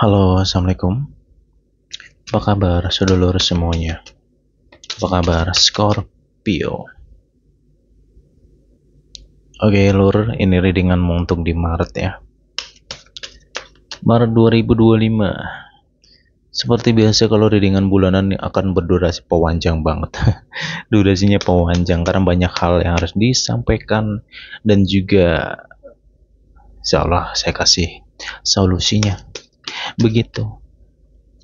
Halo, assalamualaikum. Apa kabar, sedulur semuanya? Apa kabar, Scorpio? Oke, lur, ini readinganmu untuk di Maret ya. Maret 2025. Seperti biasa, kalau readingan bulanan akan berdurasi panjang banget. Durasinya panjang karena banyak hal yang harus disampaikan dan juga insya Allah saya kasih solusinya. Begitu.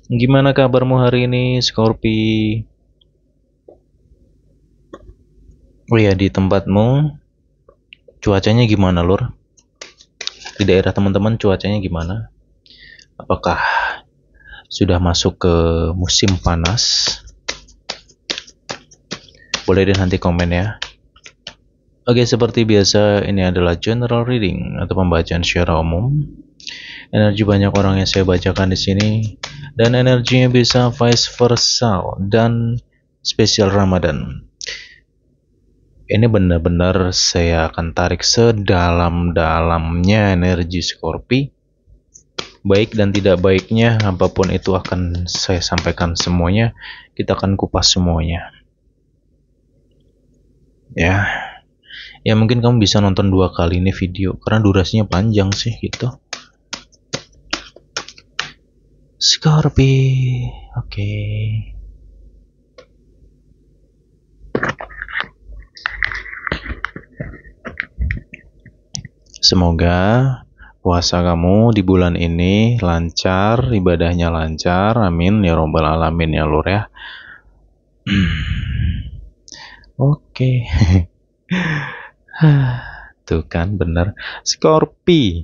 Gimana kabarmu hari ini, Scorpio? Oh ya, di tempatmu cuacanya gimana, lur? Di daerah teman-teman cuacanya gimana? Apakah sudah masuk ke musim panas? Boleh deh nanti komen ya. Oke, seperti biasa ini adalah general reading atau pembacaan secara umum. Energi banyak orang yang saya bacakan di sini dan energinya bisa vice versa dan spesial Ramadan. Ini benar-benar saya akan tarik sedalam-dalamnya energi Scorpio. Baik dan tidak baiknya, apapun itu akan saya sampaikan semuanya. Kita akan kupas semuanya. Ya mungkin kamu bisa nonton 2 kali ini video karena durasinya panjang sih gitu. Scorpio, oke. Semoga puasa kamu di bulan ini lancar, ibadahnya lancar, amin ya robbal alamin ya lur ya. Oke. Tuh kan bener. Scorpio,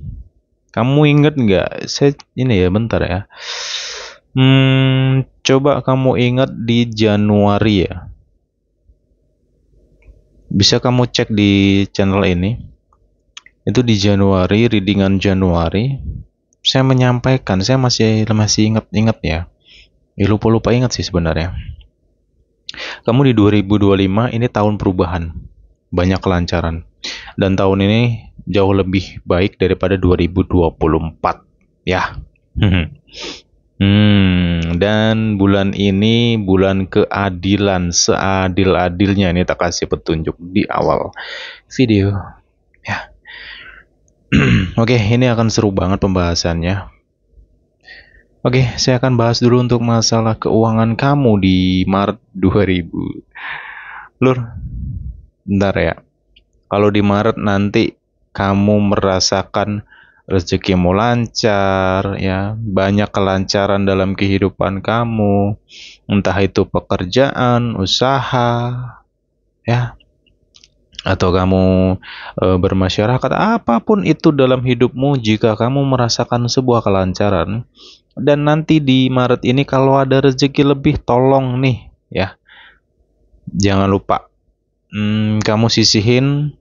kamu inget nggak? Saya ini ya bentar ya. Coba kamu ingat di Januari ya. Bisa kamu cek di channel ini. Itu di Januari, readingan Januari. Saya menyampaikan, saya masih ingat ya. Lupa ingat sih sebenarnya. Kamu di 2025 ini tahun perubahan. Banyak kelancaran. Dan tahun ini jauh lebih baik daripada 2024 ya. Dan bulan ini bulan keadilan, seadil-adilnya. Ini tak kasih petunjuk di awal video ya. Oke, ini akan seru banget pembahasannya. Oke, saya akan bahas dulu untuk masalah keuangan kamu di Maret 2000. Lur, bentar ya. Kalau di Maret nanti kamu merasakan rezekimu lancar, ya, banyak kelancaran dalam kehidupan kamu, entah itu pekerjaan, usaha, ya, atau kamu bermasyarakat, apapun itu dalam hidupmu, jika kamu merasakan sebuah kelancaran, dan nanti di Maret ini kalau ada rezeki lebih, tolong nih, ya, jangan lupa, kamu sisihin,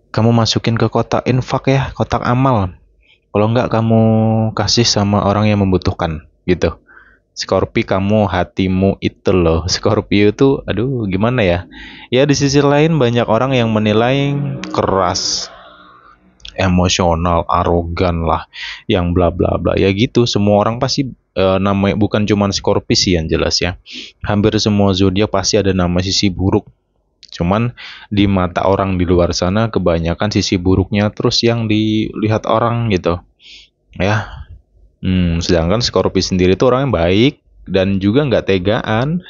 kamu masukin ke kotak infak ya, kotak amal. Kalau enggak kamu kasih sama orang yang membutuhkan gitu. Scorpio, kamu hatimu itu loh. Scorpio itu aduh gimana ya. Ya di sisi lain banyak orang yang menilai keras, emosional, arogan lah, yang bla bla bla. Ya gitu, semua orang pasti namanya bukan cuman Scorpio sih yang jelas ya. Hampir semua zodiak pasti ada nama sisi buruk. Cuman di mata orang di luar sana kebanyakan sisi buruknya terus yang dilihat orang gitu. Ya, sedangkan Scorpio sendiri itu orangnya baik dan juga nggak tegaan.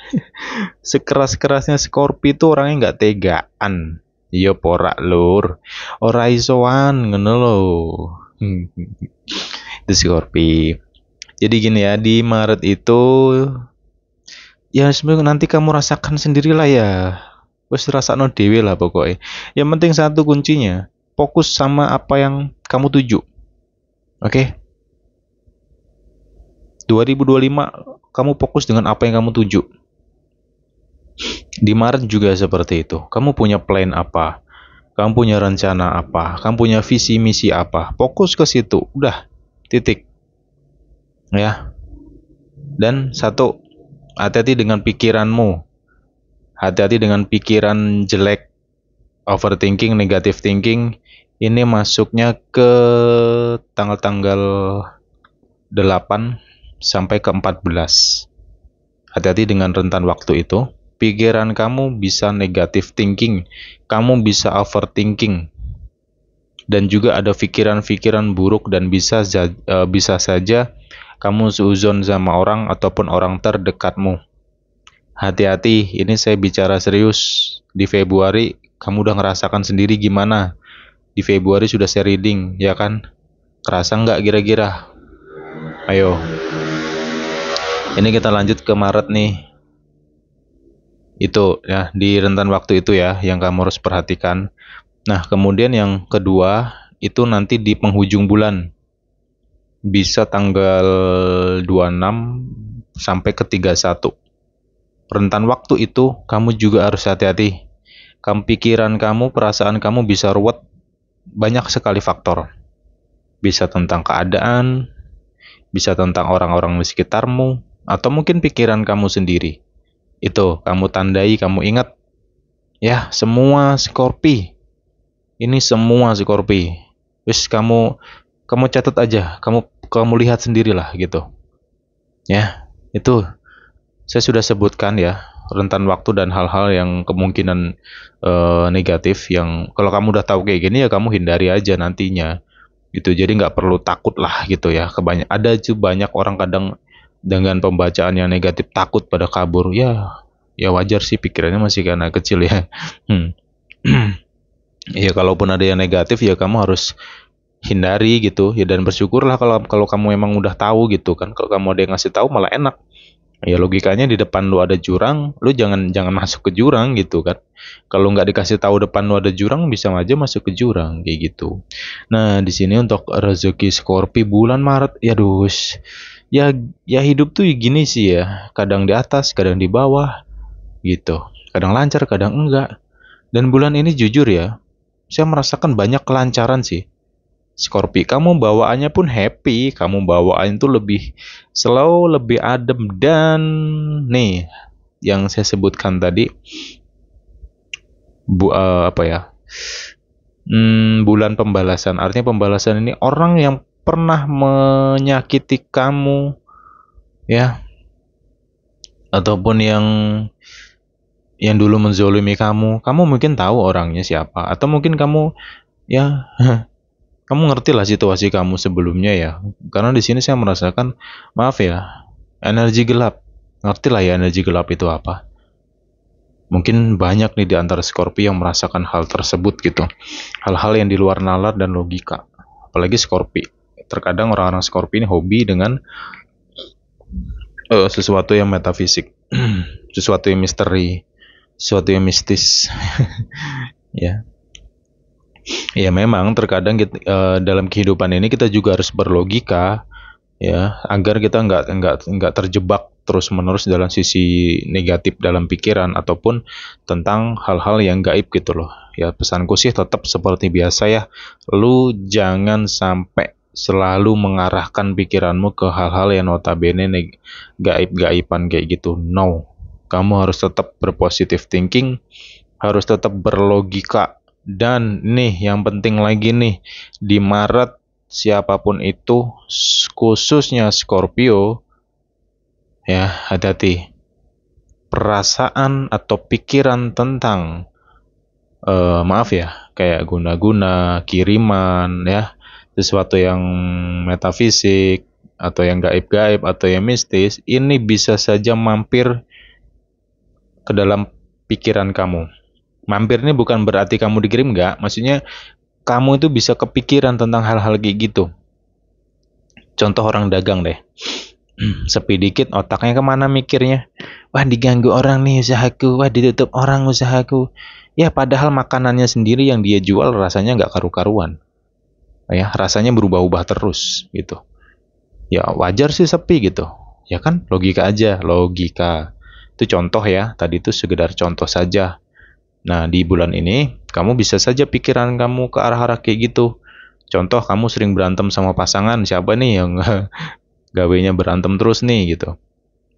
Sekeras-kerasnya Scorpio itu orangnya nggak tegaan. Iya porak lur, ora isoan ngono lho. Itu Scorpio. Jadi gini ya, di Maret itu ya sebenarnya nanti kamu rasakan sendirilah ya. Wes rasakno dhewe lah pokoknya. Yang penting satu kuncinya, fokus sama apa yang kamu tuju. Oke? 2025 kamu fokus dengan apa yang kamu tuju. Di Maret juga seperti itu. Kamu punya plan apa? Kamu punya rencana apa? Kamu punya visi misi apa? Fokus ke situ. Udah, titik. Ya. Dan satu, hati-hati dengan pikiranmu. Hati-hati dengan pikiran jelek, overthinking, negative thinking. Ini masuknya ke tanggal-tanggal 8 sampai ke 14. Hati-hati dengan rentan waktu itu. Pikiran kamu bisa negative thinking, kamu bisa overthinking, dan juga ada pikiran-pikiran buruk dan bisa saja kamu seuzon sama orang ataupun orang terdekatmu. Hati-hati, ini saya bicara serius. Di Februari, kamu udah ngerasakan sendiri gimana? Di Februari sudah saya reading, ya kan? Kerasa nggak kira-kira? Ayo. Ini kita lanjut ke Maret nih. Itu ya, di rentan waktu itu ya, yang kamu harus perhatikan. Nah, kemudian yang kedua, itu nanti di penghujung bulan. Bisa tanggal 26 sampai ke 31. Rentan waktu itu, kamu juga harus hati-hati. Pikiran kamu, perasaan kamu bisa ruwet. Banyak sekali faktor. Bisa tentang keadaan, bisa tentang orang-orang di sekitarmu, atau mungkin pikiran kamu sendiri. Itu, kamu tandai, kamu ingat. Ya, semua Scorpi. Ini semua Scorpi. Wis kamu catat aja, kamu lihat sendirilah gitu. Ya, itu saya sudah sebutkan ya, rentan waktu dan hal-hal yang kemungkinan negatif yang kalau kamu udah tahu kayak gini ya kamu hindari aja nantinya. Gitu. Jadi nggak perlu takut lah gitu ya. Ada juga banyak orang kadang dengan pembacaan yang negatif takut pada kabur. Ya wajar sih, pikirannya masih anak kecil ya. Ya kalaupun ada yang negatif ya kamu harus hindari gitu ya, dan bersyukurlah kalau kamu emang udah tahu gitu kan. Kalau kamu ada yang ngasih tahu malah enak. Ya logikanya di depan lu ada jurang, lu jangan masuk ke jurang gitu kan. Kalau nggak dikasih tahu depan lu ada jurang, bisa aja masuk ke jurang kayak gitu. Nah, di sini untuk rezeki Scorpio bulan Maret, ya dus. Ya hidup tuh gini sih ya. Kadang di atas, kadang di bawah gitu. Kadang lancar, kadang enggak. Dan bulan ini jujur ya, saya merasakan banyak kelancaran sih. Scorpio, kamu bawaannya pun happy, kamu bawaan tuh lebih slow, lebih adem, dan nih yang saya sebutkan tadi, apa ya? Bulan pembalasan. Artinya pembalasan ini orang yang pernah menyakiti kamu, ya, ataupun yang dulu menzolimi kamu mungkin tahu orangnya siapa, atau mungkin kamu ya kamu ngerti lah situasi kamu sebelumnya ya. Karena di sini saya merasakan, maaf ya, energi gelap. Ngerti lah ya energi gelap itu apa. Mungkin banyak nih di antara Scorpio yang merasakan hal tersebut gitu. Hal-hal yang di luar nalar dan logika. Apalagi Scorpio. Terkadang orang-orang Scorpio ini hobi dengan sesuatu yang metafisik. Sesuatu yang misteri. Sesuatu yang mistis. Ya. Ya memang terkadang dalam kehidupan ini kita juga harus berlogika ya, agar kita nggak terjebak terus menerus dalam sisi negatif dalam pikiran ataupun tentang hal-hal yang gaib gitu loh. Ya pesanku sih tetap seperti biasa ya, lu jangan sampai selalu mengarahkan pikiranmu ke hal-hal yang notabene gaib-gaiban kayak gitu. No, kamu harus tetap berpositif thinking, harus tetap berlogika. Dan nih yang penting lagi nih, di Maret siapapun itu, khususnya Scorpio, ya hati-hati. Perasaan atau pikiran tentang maaf ya, kayak guna-guna, kiriman ya, sesuatu yang metafisik atau yang gaib-gaib atau yang mistis, ini bisa saja mampir ke dalam pikiran kamu. Mampir ini bukan berarti kamu dikirim, enggak. Maksudnya kamu itu bisa kepikiran tentang hal-hal kayak gitu. Contoh orang dagang deh. Sepi dikit otaknya kemana mikirnya. Wah diganggu orang nih usahaku. Wah ditutup orang usahaku. Ya padahal makanannya sendiri yang dia jual rasanya nggak karu-karuan. Ya rasanya berubah-ubah terus gitu. Ya wajar sih sepi gitu. Ya kan logika aja. Logika. Itu contoh ya. Tadi itu sekedar contoh saja. Nah, di bulan ini, kamu bisa saja pikiran kamu ke arah-arah kayak gitu. Contoh, kamu sering berantem sama pasangan, siapa nih yang gawenya berantem terus nih, gitu.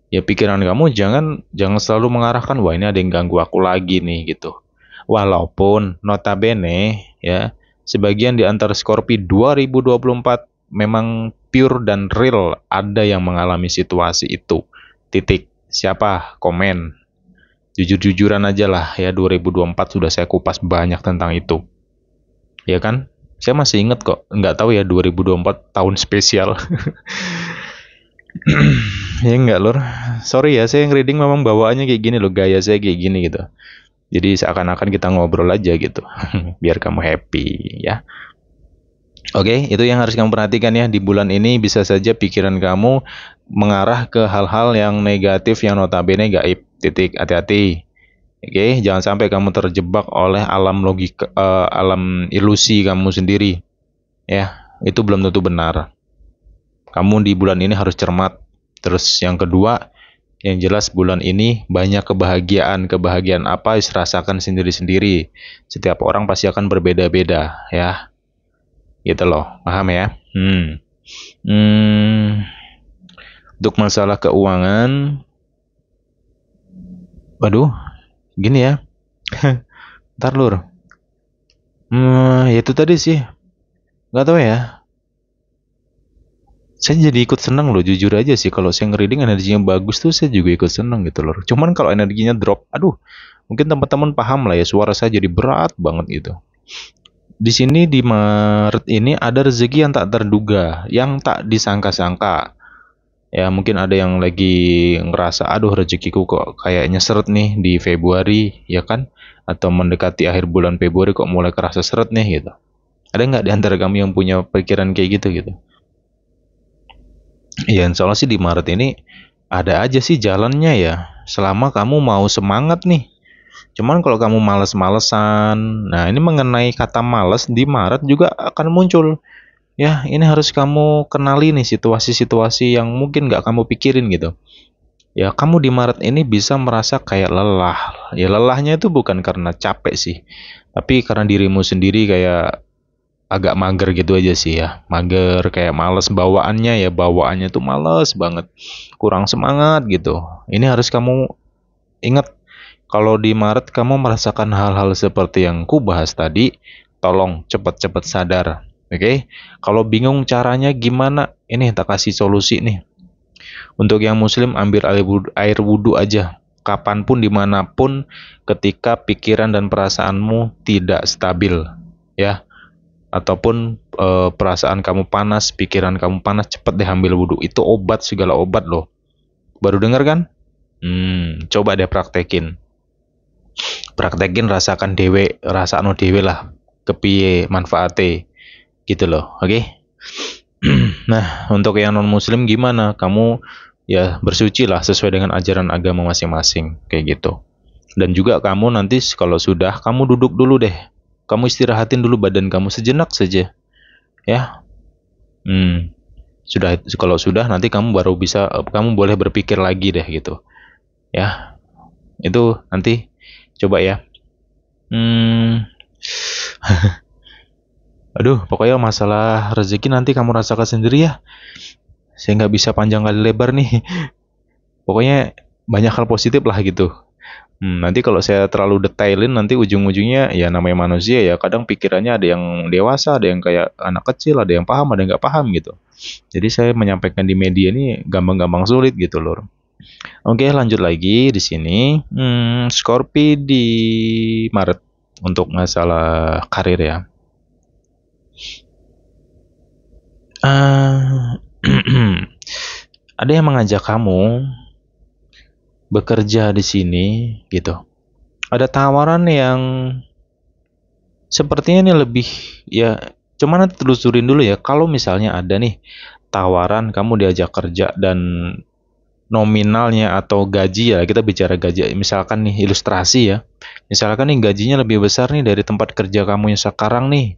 Ya, pikiran kamu jangan selalu mengarahkan, wah ini ada yang ganggu aku lagi nih, gitu. Walaupun, notabene, ya, sebagian di antara Scorpio 2024 memang pure dan real ada yang mengalami situasi itu. Titik. Siapa? Komen. Jujur-jujuran aja lah ya, 2024 sudah saya kupas banyak tentang itu. Ya kan? Saya masih inget kok. Nggak tahu ya 2024 tahun spesial. Ya enggak lur. Sorry ya, saya yang reading memang bawaannya kayak gini loh. Gaya saya kayak gini gitu. Jadi seakan-akan kita ngobrol aja gitu. Biar kamu happy ya. Oke, itu yang harus kamu perhatikan ya. Di bulan ini bisa saja pikiran kamu mengarah ke hal-hal yang negatif yang notabene gaib. Titik, hati-hati. Oke, jangan sampai kamu terjebak oleh alam logika, alam ilusi kamu sendiri. Ya, itu belum tentu benar. Kamu di bulan ini harus cermat. Terus yang kedua, yang jelas bulan ini banyak kebahagiaan. Kebahagiaan apa? Rasakan sendiri-sendiri. Setiap orang pasti akan berbeda-beda, ya. Gitu loh, paham ya? Untuk masalah keuangan, waduh, gini ya. Ntar lur. Ya itu tadi sih. Gak tahu ya. Saya jadi ikut senang loh, jujur aja sih. Kalau saya ngereading energinya bagus tuh, saya juga ikut senang gitu loh. Cuman kalau energinya drop, aduh, mungkin teman-teman paham lah ya, suara saya jadi berat banget gitu. Di sini di Maret ini ada rezeki yang tak terduga, yang tak disangka-sangka. Ya mungkin ada yang lagi ngerasa, aduh rezekiku kok kayaknya seret nih di Februari, ya kan? Atau mendekati akhir bulan Februari kok mulai kerasa seret nih gitu. Ada nggak di antara kami yang punya pikiran kayak gitu? Ya insya Allah sih di Maret ini ada aja sih jalannya ya. Selama kamu mau semangat nih. Cuman kalau kamu males-malesan, nah ini mengenai kata males di Maret juga akan muncul. Ya, ini harus kamu kenali nih situasi-situasi yang mungkin nggak kamu pikirin gitu. Ya, kamu di Maret ini bisa merasa kayak lelah. Ya, lelahnya itu bukan karena capek sih. Tapi karena dirimu sendiri kayak agak mager gitu aja sih ya. Mager, kayak males bawaannya ya. Bawaannya tuh males banget. Kurang semangat gitu. Ini harus kamu ingat. Kalau di Maret kamu merasakan hal-hal seperti yang ku bahas tadi, tolong cepat-cepat sadar. Oke, kalau bingung caranya gimana, ini tak kasih solusi nih. Untuk yang muslim ambil air wudhu aja. Kapanpun dimanapun ketika pikiran dan perasaanmu tidak stabil. Ya, ataupun perasaan kamu panas, pikiran kamu panas, cepet deh ambil wudhu. Itu obat, segala obat loh. Baru dengar kan? Coba deh praktekin. Rasakan dewe, rasakno dewe lah kepiye manfaate gitu loh. Oke. Nah, untuk yang non muslim gimana? Kamu ya bersuci lah sesuai dengan ajaran agama masing-masing kayak gitu. Dan juga kamu nanti kalau sudah, kamu duduk dulu deh. Kamu istirahatin dulu badan kamu sejenak saja. Ya. Kalau sudah nanti kamu baru bisa, kamu boleh berpikir lagi deh gitu. Ya. Itu nanti coba ya. Aduh, pokoknya masalah rezeki nanti kamu rasakan sendiri ya. Saya nggak bisa panjang kali lebar nih. Pokoknya banyak hal positif lah gitu. Nanti kalau saya terlalu detailin nanti ujung-ujungnya ya namanya manusia ya. Kadang pikirannya ada yang dewasa, ada yang kayak anak kecil, ada yang paham, ada yang nggak paham gitu. Jadi saya menyampaikan di media ini gampang-gampang sulit gitu loh. Oke, lanjut lagi di sini. Scorpio di Maret untuk masalah karir ya. Ada yang mengajak kamu bekerja di sini gitu. Ada tawaran yang sepertinya ini lebih ya, cuman nanti telusurin dulu ya. Kalau misalnya ada nih tawaran kamu diajak kerja dan nominalnya atau gaji ya, kita bicara gaji misalkan nih ilustrasi ya. Misalkan nih gajinya lebih besar nih dari tempat kerja kamu yang sekarang nih.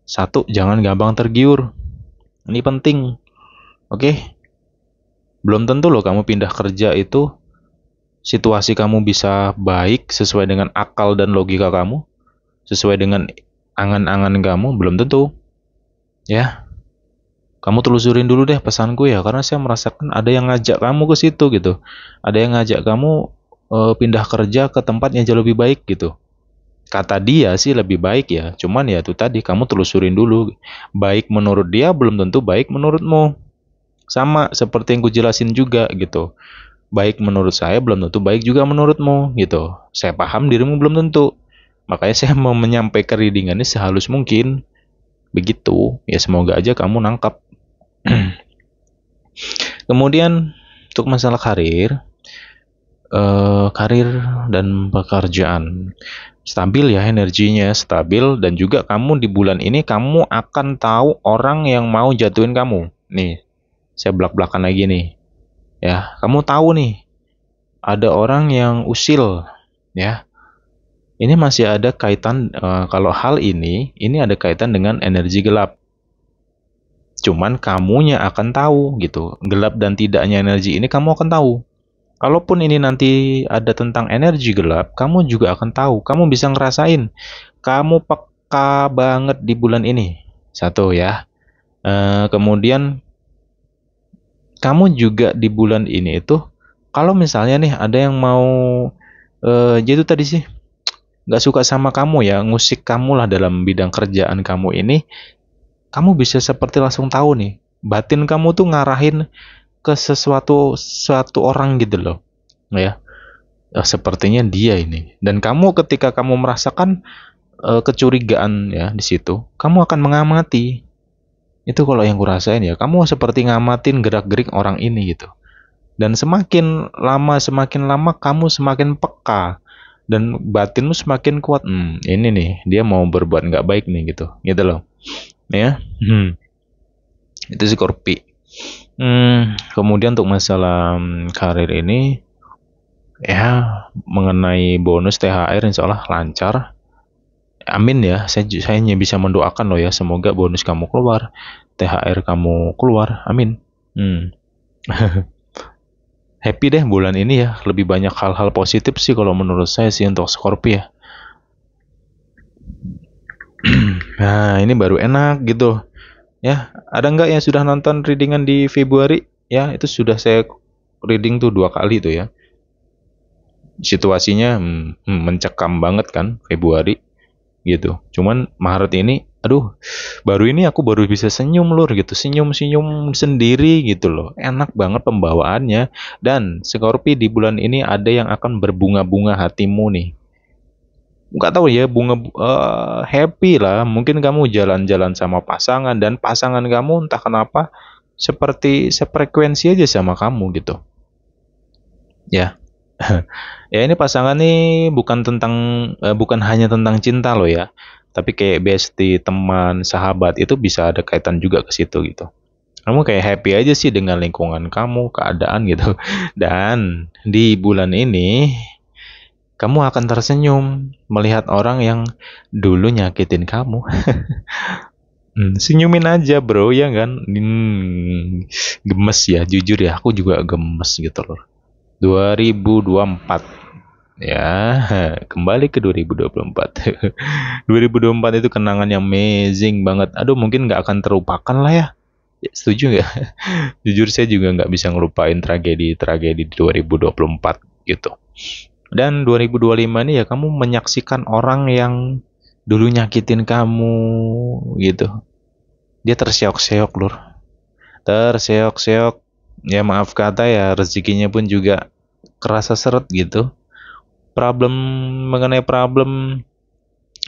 Satu, jangan gampang tergiur. Ini penting. Oke? Belum tentu loh kamu pindah kerja itu situasi kamu bisa baik sesuai dengan akal dan logika kamu, sesuai dengan angan-angan kamu, belum tentu. Ya. Kamu telusurin dulu deh pesanku ya, karena saya merasakan ada yang ngajak kamu ke situ gitu. Ada yang ngajak kamu pindah kerja ke tempat yang jauh lebih baik gitu. Kata dia sih lebih baik ya, cuman ya itu tadi kamu telusurin dulu. Baik menurut dia belum tentu baik menurutmu. Sama seperti yang gue jelasin juga gitu. Baik menurut saya belum tentu baik juga menurutmu gitu. Saya paham dirimu belum tentu. Makanya saya mau menyampaikan reading ini sehalus mungkin. Begitu. Ya semoga aja kamu nangkap. Kemudian untuk masalah karir dan pekerjaan. Stabil ya energinya, stabil, dan juga kamu di bulan ini kamu akan tahu orang yang mau jatuhin kamu. Nih, saya belak-belakan lagi nih. Ya, kamu tahu nih, ada orang yang usil, ya. Ini masih ada kaitan, kalau hal ini ada kaitan dengan energi gelap. Cuman kamunya akan tahu gitu, gelap dan tidaknya energi ini kamu akan tahu. Kalaupun ini nanti ada tentang energi gelap, kamu juga akan tahu. Kamu bisa ngerasain. Kamu peka banget di bulan ini. Satu ya. Kemudian kamu juga di bulan ini itu, kalau misalnya nih ada yang mau, jadi itu tadi sih, nggak suka sama kamu ya, ngusik kamu lah dalam bidang kerjaan kamu ini, kamu bisa seperti langsung tahu nih, batin kamu tuh ngarahin ke suatu orang gitu loh, ya. Sepertinya dia ini. Dan kamu ketika kamu merasakan kecurigaan ya di situ, kamu akan mengamati. Itu kalau yang kurasain ya, kamu seperti ngamatin gerak-gerik orang ini gitu. Dan semakin lama kamu semakin peka dan batinmu semakin kuat. Ini nih dia mau berbuat nggak baik nih gitu loh. Ya, itu Scorpio. Kemudian untuk masalah karir ini, ya mengenai bonus THR insya Allah lancar. Amin ya, saya hanya bisa mendoakan loh ya, semoga bonus kamu keluar, THR kamu keluar, amin. Happy deh bulan ini ya, lebih banyak hal-hal positif sih kalau menurut saya sih untuk Scorpio. Nah ini baru enak gitu. Ya, ada nggak yang sudah nonton readingan di Februari? Ya, itu sudah saya reading tuh 2 kali tuh ya. Situasinya mencekam banget kan Februari gitu. Cuman Maret ini, aduh, baru ini aku baru bisa senyum lur gitu, senyum-senyum sendiri gitu loh. Enak banget pembawaannya. Dan Scorpio di bulan ini ada yang akan berbunga-bunga hatimu nih. Nggak tahu ya, happy lah. Mungkin kamu jalan-jalan sama pasangan dan pasangan kamu entah kenapa seperti sefrekuensi aja sama kamu gitu. Ya. Ya ini pasangan nih bukan hanya tentang cinta loh ya. Tapi kayak bestie, teman, sahabat itu bisa ada kaitan juga ke situ gitu. Kamu kayak happy aja sih dengan lingkungan kamu, keadaan gitu. Dan di bulan ini kamu akan tersenyum melihat orang yang dulu nyakitin kamu. Senyumin aja bro, ya kan? Gemes ya, jujur ya, aku juga gemes gitu loh. 2024 ya, kembali ke 2024. 2024 itu kenangan yang amazing banget. Aduh, mungkin nggak akan terlupakan lah ya. Setuju nggak? Jujur saya juga nggak bisa ngelupain tragedi-tragedi di 2024 gitu. Dan 2025 ini ya kamu menyaksikan orang yang dulu nyakitin kamu gitu. Dia terseok-seok lur. Terseok-seok. Ya maaf kata ya, rezekinya pun juga kerasa seret gitu. Mengenai problem,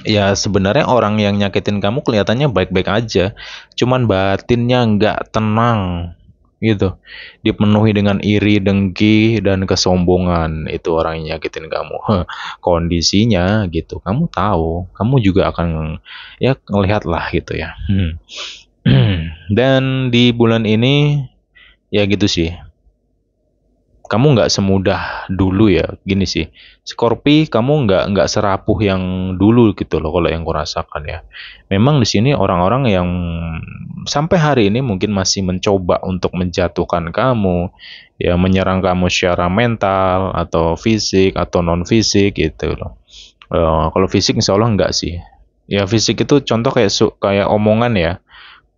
ya sebenarnya orang yang nyakitin kamu kelihatannya baik-baik aja. Cuman batinnya nggak tenang gitu, dipenuhi dengan iri, dengki, dan kesombongan. Itu orang yang nyakitin kamu. Kondisinya gitu, kamu tahu, kamu juga akan ya ngelihat lah gitu ya. Dan di bulan ini ya gitu sih, kamu nggak semudah dulu ya, gini sih, Scorpio kamu nggak serapuh yang dulu gitu loh kalau yang kurasakan ya. Memang di sini orang-orang yang sampai hari ini mungkin masih mencoba untuk menjatuhkan kamu, ya menyerang kamu secara mental atau fisik atau non fisik gitu loh. Kalau fisik insya Allah nggak sih. Ya fisik itu contoh kayak omongan ya.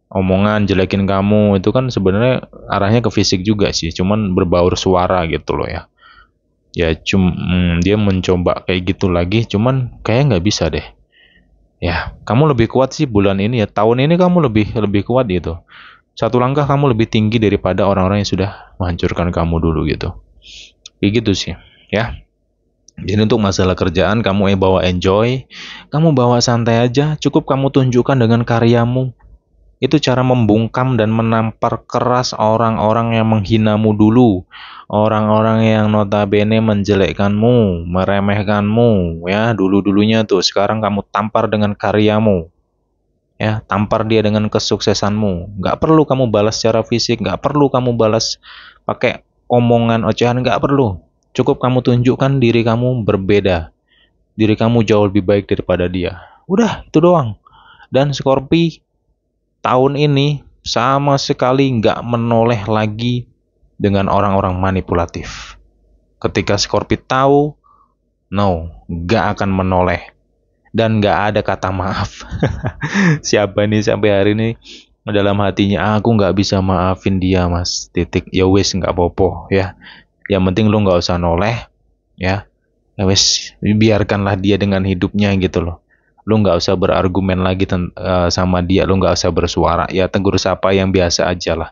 Omongan jelekin kamu itu kan sebenarnya arahnya ke fisik juga sih, cuman berbaur suara gitu loh ya. Ya dia mencoba kayak gitu lagi, cuman kayak nggak bisa deh. Ya, kamu lebih kuat sih bulan ini ya. Tahun ini kamu lebih kuat gitu. Satu langkah kamu lebih tinggi daripada orang-orang yang sudah menghancurkan kamu dulu gitu. Kayak gitu sih, ya. Jadi untuk masalah kerjaan kamu bawa enjoy, kamu bawa santai aja, cukup kamu tunjukkan dengan karyamu. Itu cara membungkam dan menampar keras orang-orang yang menghinamu dulu. Orang-orang yang notabene menjelekkanmu, meremehkanmu, ya dulu-dulunya tuh. Sekarang kamu tampar dengan karyamu, ya tampar dia dengan kesuksesanmu. Nggak perlu kamu balas secara fisik, nggak perlu kamu balas pakai omongan ocehan, nggak perlu. Cukup kamu tunjukkan diri kamu berbeda, diri kamu jauh lebih baik daripada dia. Udah, itu doang. Dan Scorpi tahun ini sama sekali nggak menoleh lagi dengan orang-orang manipulatif. Ketika Scorpi tahu, no, nggak akan menoleh. Dan nggak ada kata maaf. Siapa nih sampai hari ini dalam hatinya, aku nggak bisa maafin dia mas, titik. Ya wes nggak popo ya. Yang penting lu nggak usah noleh, ya. Ya wes, biarkanlah dia dengan hidupnya gitu loh. Lu nggak usah berargumen lagi sama dia, lu nggak usah bersuara. Ya tegur sapa yang biasa aja lah,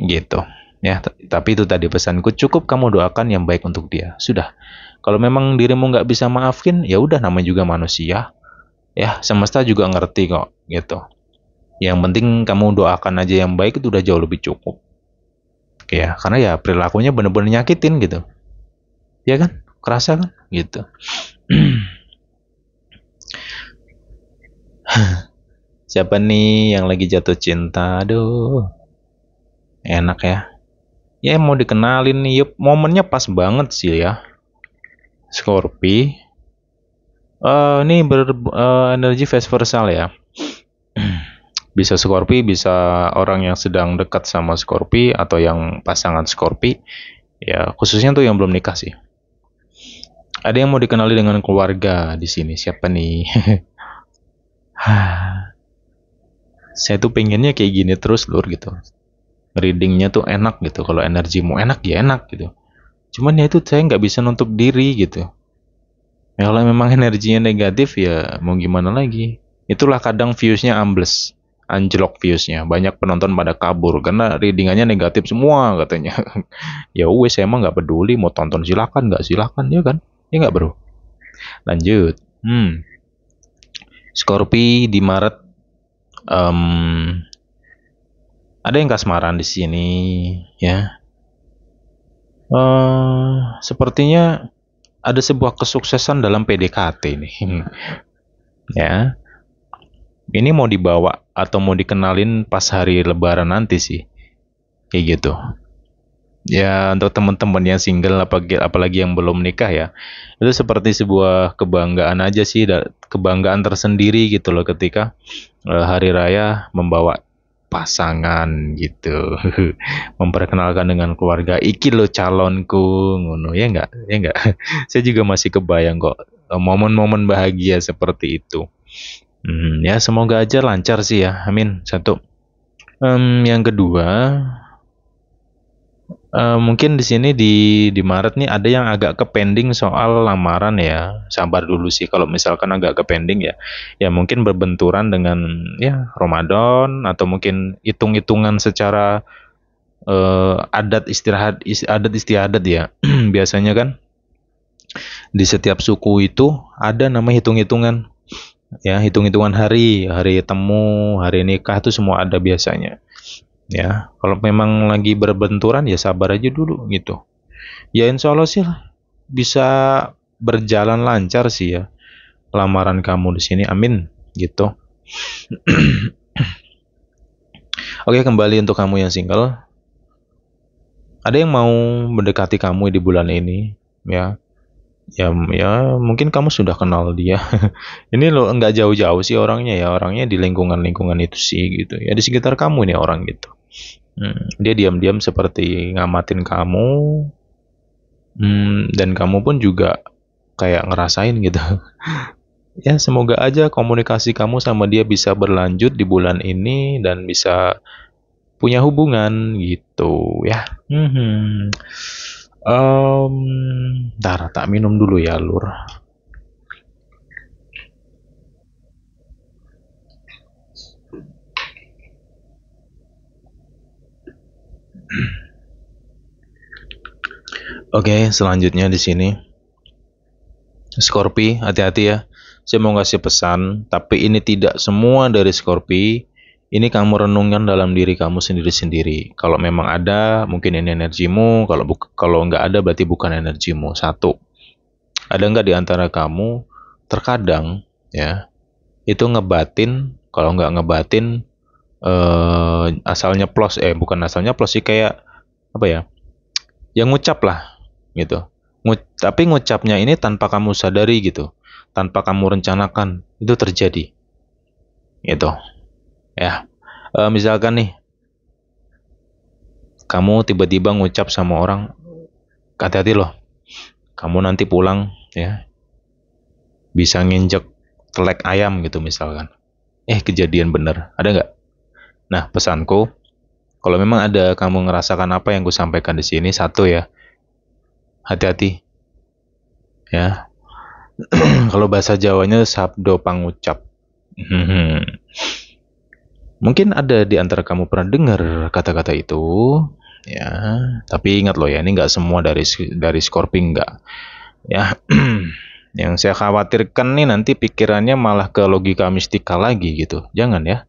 gitu. Ya, tapi itu tadi pesanku, cukup kamu doakan yang baik untuk dia. Sudah. Kalau memang dirimu nggak bisa maafin, ya udah namanya juga manusia. Ya, semesta juga ngerti kok, gitu. Yang penting kamu doakan aja yang baik itu udah jauh lebih cukup. Ya, karena ya perilakunya bener-bener nyakitin gitu. Ya kan? Kerasa kan? Gitu. Siapa nih yang lagi jatuh cinta? Aduh, enak ya. Ya mau dikenalin nih, yup, momennya pas banget sih ya. Scorpi. Ini energi vice versa ya. Bisa Scorpi, bisa orang yang sedang dekat sama Scorpi atau yang pasangan Scorpi. Ya, khususnya tuh yang belum nikah sih. Ada yang mau dikenali dengan keluarga di sini. Siapa nih? Saya tuh pengennya kayak gini terus lur gitu. Readingnya tuh enak gitu. Kalau energimu enak ya enak gitu. Cuman ya itu saya nggak bisa nutup diri gitu. Ya, kalau memang energinya negatif ya mau gimana lagi. Itulah kadang viewsnya ambles, anjlok viewsnya. Banyak penonton pada kabur karena readingannya negatif semua katanya. Ya wes saya emang nggak peduli mau tonton silakan nggak silakan ya kan? Ya nggak bro. Lanjut. Scorpi di Maret. Ada yang kasmaran di sini ya. Sepertinya ada sebuah kesuksesan dalam PDKT nih. Ya. Ini mau dibawa atau mau dikenalin pas hari lebaran nanti sih. Kayak gitu. Ya untuk teman-teman yang single apalagi yang belum nikah ya. Itu seperti sebuah kebanggaan aja sih, kebanggaan tersendiri gitu loh ketika hari raya membawa pasangan gitu. Memperkenalkan dengan keluarga, iki lo calonku ngono ya enggak? Ya enggak. Saya juga masih kebayang kok momen-momen bahagia seperti itu. Ya semoga aja lancar sih ya. Amin. Satu. Yang kedua, mungkin di sini di Maret nih ada yang agak ke pending soal lamaran ya. Sabar dulu sih kalau misalkan agak ke pending ya. Ya mungkin berbenturan dengan ya Ramadan atau mungkin hitung-hitungan secara adat istiadat ya. Biasanya kan di setiap suku itu ada nama hitung-hitungan ya, hitung-hitungan hari temu, hari nikah itu semua ada biasanya. Ya, kalau memang lagi berbenturan ya sabar aja dulu gitu. Ya insya Allah sih bisa berjalan lancar sih ya lamaran kamu di sini. Amin gitu. Oke, kembali untuk kamu yang single. Ada yang mau mendekati kamu di bulan ini, ya. Ya, mungkin kamu sudah kenal dia. Ini lo nggak jauh-jauh sih orangnya ya, orangnya di lingkungan-lingkungan itu sih gitu. Ya di sekitar kamu nih orang gitu. Dia diam-diam seperti ngamatin kamu, dan kamu pun juga kayak ngerasain gitu. Ya semoga aja komunikasi kamu sama dia bisa berlanjut di bulan ini dan bisa punya hubungan gitu ya. Ntar tak minum dulu ya lur. Oke, selanjutnya di sini Scorpi, hati-hati ya. Saya mau kasih pesan, tapi ini tidak semua dari Scorpi. Ini kamu renungkan dalam diri kamu sendiri-sendiri. Kalau memang ada, mungkin ini energimu. Kalau nggak ada, berarti bukan energimu. Satu, ada nggak di antara kamu terkadang ya itu ngebatin? Kalau nggak ngebatin, asal nyeplos, bukan asal nyeplos sih, kayak apa ya? Yang ngucap lah gitu. Tapi ngucapnya ini tanpa kamu sadari gitu, tanpa kamu rencanakan itu terjadi gitu ya. Misalkan nih kamu tiba-tiba ngucap sama orang, hati-hati loh, kamu nanti pulang ya bisa nginjek telek ayam gitu misalkan. Kejadian bener, ada nggak? Nah, pesanku, kalau memang ada kamu ngerasakan apa yang ku sampaikan di sini, satu ya, hati-hati ya. Kalau bahasa Jawanya sabdo pangucap. Mungkin ada di antara kamu pernah dengar kata-kata itu, ya. Tapi ingat loh ya, ini nggak semua dari Scorpio, nggak. Ya, yang saya khawatirkan nih nanti pikirannya malah ke logika mistika lagi gitu. Jangan ya.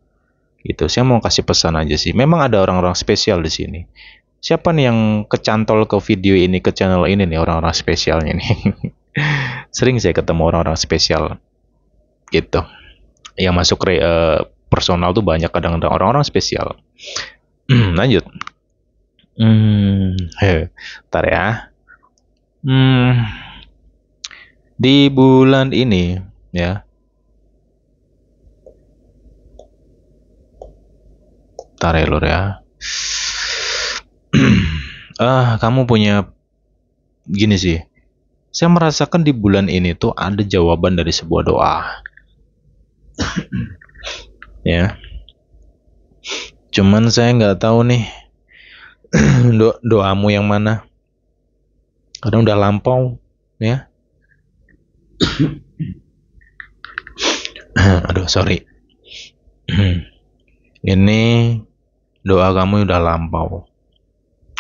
Gitu. Saya mau kasih pesan aja sih. Memang ada orang-orang spesial di sini. Siapa nih yang kecantol ke video ini, ke channel ini nih, orang-orang spesialnya nih. Sering saya ketemu orang-orang spesial gitu. Yang masuk personal tuh banyak, kadang-kadang orang-orang spesial. Lanjut. Ntar ya. Di bulan ini ya. Ntar ya lur ya. Kamu punya gini sih. Saya merasakan di bulan ini tuh ada jawaban dari sebuah doa. Ya. Cuman saya nggak tahu nih doamu yang mana. Kadang udah lampau, ya. Aduh, sorry. Ini doa kamu udah lampau.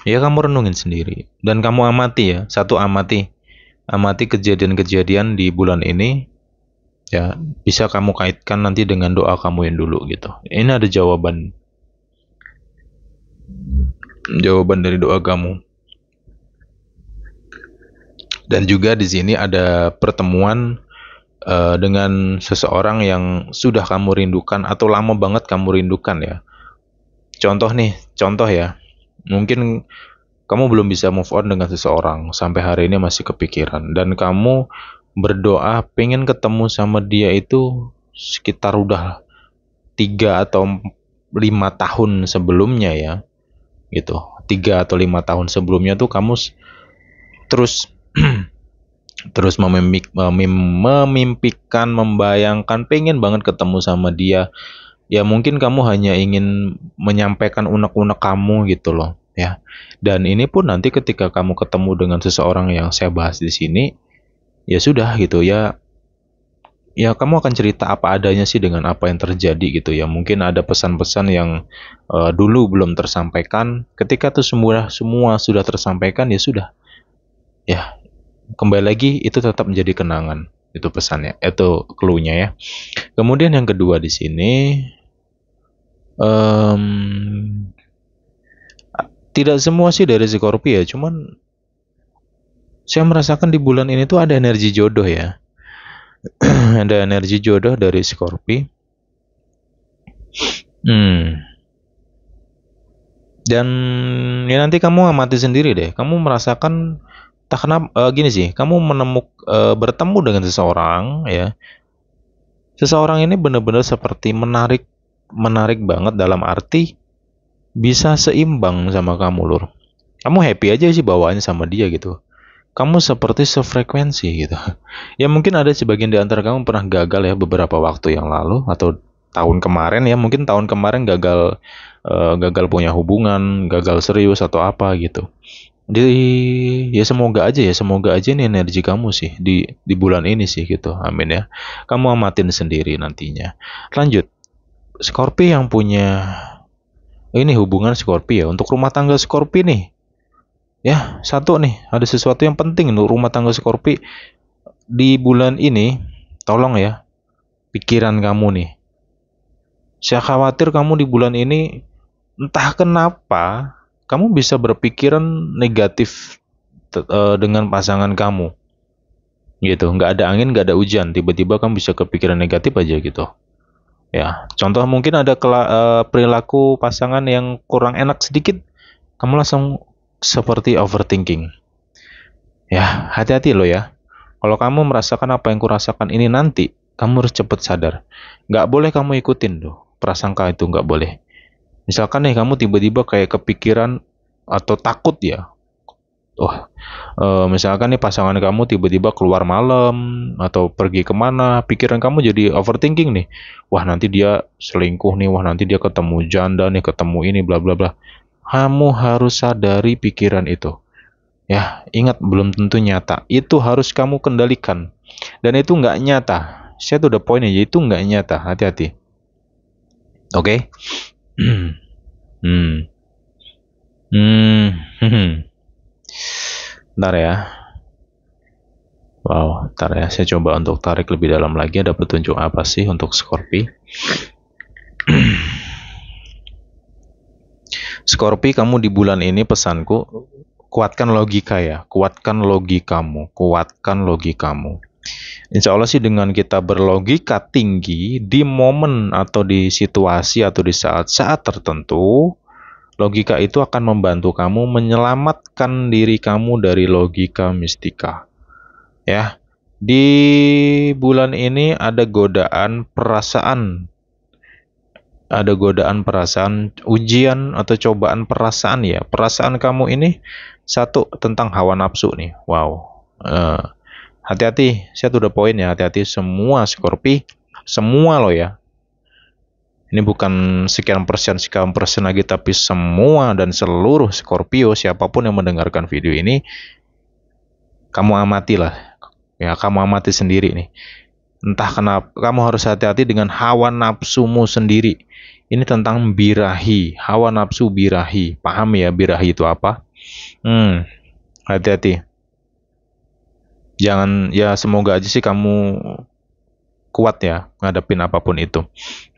Ya kamu renungin sendiri dan kamu amati ya. Satu, amati kejadian-kejadian di bulan ini. Ya, bisa kamu kaitkan nanti dengan doa kamu yang dulu gitu. Ini ada jawaban dari doa kamu. Dan juga di sini ada pertemuan dengan seseorang yang sudah kamu rindukan atau lama banget kamu rindukan ya. Contoh ya. Mungkin kamu belum bisa move on dengan seseorang sampai hari ini masih kepikiran dan kamu berdoa pengen ketemu sama dia itu sekitar udah 3 atau 5 tahun sebelumnya ya gitu. 3 atau 5 tahun sebelumnya tuh kamu terus terus memimpikan, membayangkan pengen banget ketemu sama dia. Ya mungkin kamu hanya ingin menyampaikan unek-unek kamu gitu loh ya. Dan ini pun nanti ketika kamu ketemu dengan seseorang yang saya bahas di sini, ya sudah gitu ya. Ya kamu akan cerita apa adanya sih dengan apa yang terjadi gitu ya. Mungkin ada pesan-pesan yang dulu belum tersampaikan. Ketika tuh semua sudah tersampaikan, ya sudah. Ya, kembali lagi itu tetap menjadi kenangan. Itu pesannya, itu clue-nya ya. Kemudian yang kedua di sini, tidak semua sih dari Scorpio ya, cuman saya merasakan di bulan ini tuh ada energi jodoh ya. Ada energi jodoh dari Scorpio. Dan ya nanti kamu amati sendiri deh. Kamu merasakan tak kenapa gini sih, kamu bertemu dengan seseorang ya. Seseorang ini benar-benar seperti menarik banget dalam arti bisa seimbang sama kamu, Lur. Kamu happy aja sih bawaannya sama dia gitu. Kamu seperti sefrekuensi gitu. Ya mungkin ada sebagian di antara kamu pernah gagal ya beberapa waktu yang lalu atau tahun kemarin ya, mungkin tahun kemarin gagal punya hubungan, gagal serius atau apa gitu. Ya semoga aja nih energi kamu sih di bulan ini sih gitu. Amin ya. Kamu amatin sendiri nantinya. Lanjut. Scorpio yang punya ini hubungan Scorpio ya. Untuk rumah tangga Scorpio nih. Ya, satu nih, ada sesuatu yang penting untuk rumah tangga Scorpio di bulan ini. Tolong ya, pikiran kamu nih. Saya khawatir kamu di bulan ini entah kenapa kamu bisa berpikiran negatif dengan pasangan kamu gitu. Nggak ada angin, nggak ada hujan, tiba-tiba kamu bisa kepikiran negatif aja gitu. Ya, contoh mungkin ada perilaku pasangan yang kurang enak sedikit, kamu langsung seperti overthinking. Ya, hati-hati loh ya. Kalau kamu merasakan apa yang kurasakan ini nanti, kamu harus cepat sadar. Nggak boleh kamu ikutin tuh prasangka itu, nggak boleh. Misalkan nih kamu tiba-tiba kayak kepikiran atau takut ya. Oh, misalkan nih pasangan kamu tiba-tiba keluar malam atau pergi kemana, pikiran kamu jadi overthinking nih. Wah, nanti dia selingkuh nih, wah nanti dia ketemu janda nih, ketemu ini, bla bla bla. Kamu harus sadari pikiran itu. Ya, ingat belum tentu nyata. Itu harus kamu kendalikan. Dan itu nggak nyata. Saya tuh udah poin aja, itu nggak nyata. Hati-hati. Oke? Hmm. Hmm. Bentar ya. Wow, ntar ya. Saya coba untuk tarik lebih dalam lagi. Ada petunjuk apa sih untuk Scorpio? Scorpio, kamu di bulan ini pesanku, kuatkan logika ya. Kuatkan logikamu. Kuatkan logikamu. Insya Allah sih dengan kita berlogika tinggi di momen atau di situasi atau di saat-saat tertentu, logika itu akan membantu kamu menyelamatkan diri kamu dari logika mistika. Ya, di bulan ini ada godaan perasaan, ujian atau cobaan perasaan ya. Perasaan kamu ini satu tentang hawa nafsu nih. Wow. Hati-hati, saya tuh udah poin ya, hati-hati semua Scorpio, semua lo ya. Ini bukan sekian persen lagi, tapi semua dan seluruh Scorpio, siapapun yang mendengarkan video ini, kamu amati lah. Ya, kamu amati sendiri nih. Entah kenapa, kamu harus hati-hati dengan hawa nafsumu sendiri. Ini tentang birahi, hawa nafsu birahi. Paham ya birahi itu apa? Hati-hati. Jangan, ya semoga aja sih kamu kuat ya ngadepin apapun itu.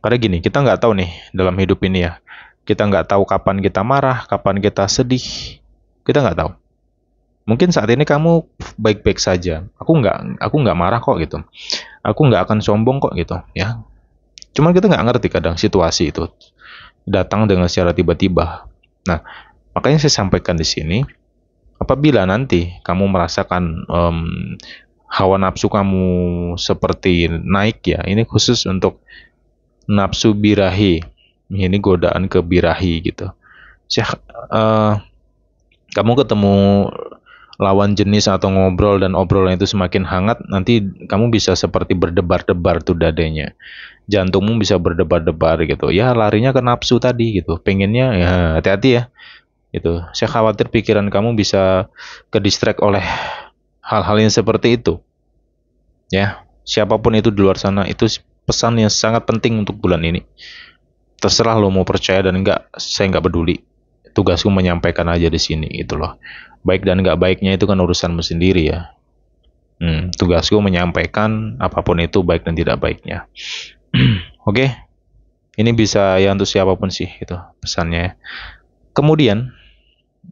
Karena gini, kita nggak tahu nih dalam hidup ini ya. Kita nggak tahu kapan kita marah, kapan kita sedih. Kita nggak tahu. Mungkin saat ini kamu baik-baik saja. Aku nggak marah kok gitu. Aku nggak akan sombong kok gitu ya. Cuman kita nggak ngerti kadang situasi itu datang dengan secara tiba-tiba. Nah, makanya saya sampaikan di sini, apabila nanti kamu merasakan hawa nafsu kamu seperti naik ya, ini khusus untuk nafsu birahi. Ini godaan ke birahi gitu. Kamu ketemu lawan jenis atau ngobrol dan obrolan itu semakin hangat, nanti kamu bisa seperti berdebar-debar tuh dadanya. Jantungmu bisa berdebar-debar gitu. Ya larinya ke nafsu tadi gitu. Pengennya ya hati-hati ya. Gitu. Saya khawatir pikiran kamu bisa ke distract oleh hal-hal yang seperti itu. Ya, siapapun itu di luar sana, itu pesan yang sangat penting untuk bulan ini. Terserah lo mau percaya dan enggak, saya enggak peduli. Tugasku menyampaikan aja di sini gitu loh. Baik dan enggak baiknya itu kan urusanmu sendiri ya. Tugasku menyampaikan apapun itu baik dan tidak baiknya. Oke, ini bisa ya untuk siapapun sih itu pesannya. Kemudian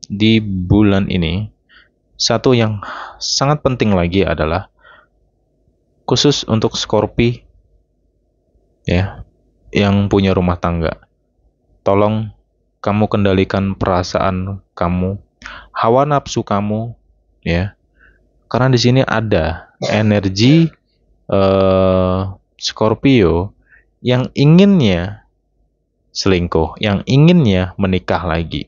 di bulan ini satu yang sangat penting lagi adalah khusus untuk Scorpio ya yang punya rumah tangga. Tolong kamu kendalikan perasaan kamu, hawa nafsu kamu ya. Karena di sini ada energi Scorpio yang inginnya selingkuh, yang inginnya menikah lagi,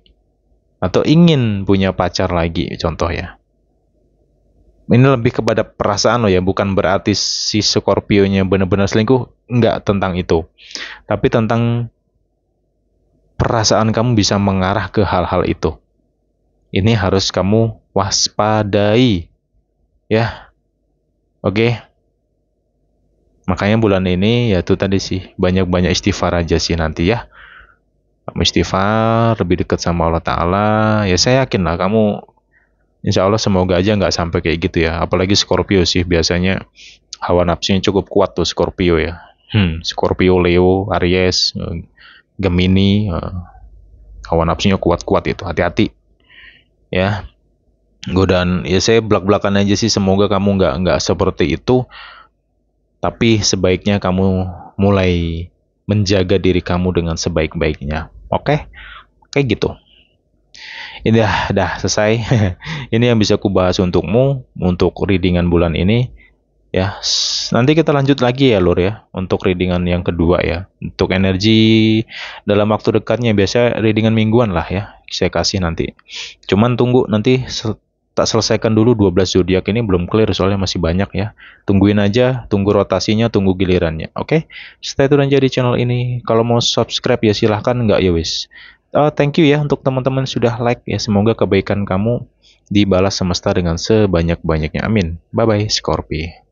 atau ingin punya pacar lagi, contoh ya. Ini lebih kepada perasaan lo ya, bukan berarti si Scorpio-nya benar-benar selingkuh, enggak tentang itu. Tapi tentang perasaan kamu bisa mengarah ke hal-hal itu. Ini harus kamu waspadai, ya. Oke. Makanya bulan ini ya itu tadi sih, banyak-banyak istighfar aja sih nanti ya. Kamu istighfar, lebih dekat sama Allah Ta'ala, ya saya yakin lah kamu Insya Allah semoga aja nggak sampai kayak gitu ya. Apalagi Scorpio sih biasanya hawa nafsunya cukup kuat tuh Scorpio ya. Scorpio, Leo, Aries, Gemini, hawa nafsunya kuat-kuat itu. Hati-hati ya. Godaan ya, saya belak-belakan aja sih, semoga kamu nggak seperti itu. Tapi sebaiknya kamu mulai menjaga diri kamu dengan sebaik-baiknya. Oke? Kayak gitu. Ini dah selesai. Ini yang bisa aku bahas untukmu untuk readingan bulan ini. Ya, nanti kita lanjut lagi ya Lur ya, untuk readingan yang kedua ya. Untuk energi dalam waktu dekatnya biasa readingan mingguan lah ya, saya kasih nanti. Cuman tunggu nanti tak selesaikan dulu 12 zodiak ini, belum clear soalnya masih banyak ya. Tungguin aja, tunggu rotasinya, tunggu gilirannya. Oke? Stay tune aja di channel ini. Kalau mau subscribe ya silahkan, nggak ya wis. Thank you ya untuk teman-teman sudah like ya. Semoga kebaikan kamu dibalas semesta dengan sebanyak-banyaknya. Amin. Bye bye Scorpio.